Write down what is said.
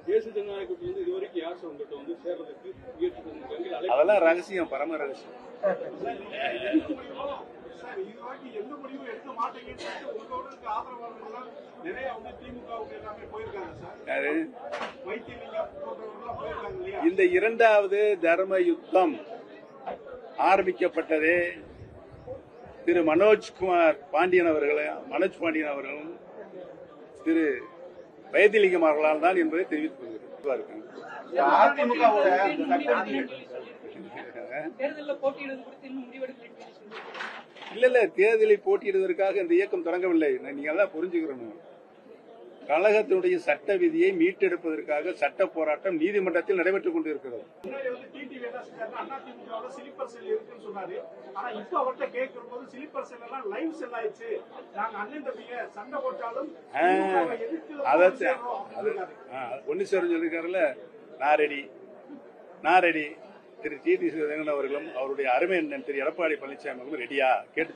தேசிய ஜனநாயக கூட்டணி வந்து இதுவரைக்கும் யார் சார் உங்கள்கிட்ட வந்து சேர்றதுக்கு முயற்சி பண்ணிருக்காங்க? அதெல்லாம் ரகசியம், பரம ரகசியம். எந்த முடிவும் எடுக்க மாட்டேங்குன்னு உங்களோட ஆதரவாளர்கள் நிறைய வந்து திமுக எல்லாமே போயிருக்காங்க சார். வைத்தியலிங்கம் போன்றவர்கள் போயிருக்காங்க இல்லையா? இந்த இரண்டாவது தர்ம யுத்தம் ஆரம்பிக்கப்பட்டதே திரு மனோஜ் பாண்டியன் அவர்களும் திரு வைத்தியலிங்கம் அவர்களால் தான் என்பதை தெரிவித்துக் கொள்கிறார். இல்ல தேர்தலில் போட்டியிடுவதற்காக இந்த இயக்கம் தொடங்கவில்லை. நீங்க எல்லாம் புரிஞ்சுக்கிறணும். கழகத்தினுடைய சட்ட விதியை மீட்டெடுப்பதற்காக சட்ட போராட்டம் நீதிமன்றத்தில் நடைபெற்றுக் கொண்டிருக்கிறது. ஒன்னு சொல்லிருக்காருல்ல, நான் ரெடி. திரு டி.டி. அவர்களும் அவருடைய அருமை திரு எடப்பாடி பழனிசாமி ரெடியா கேட்டு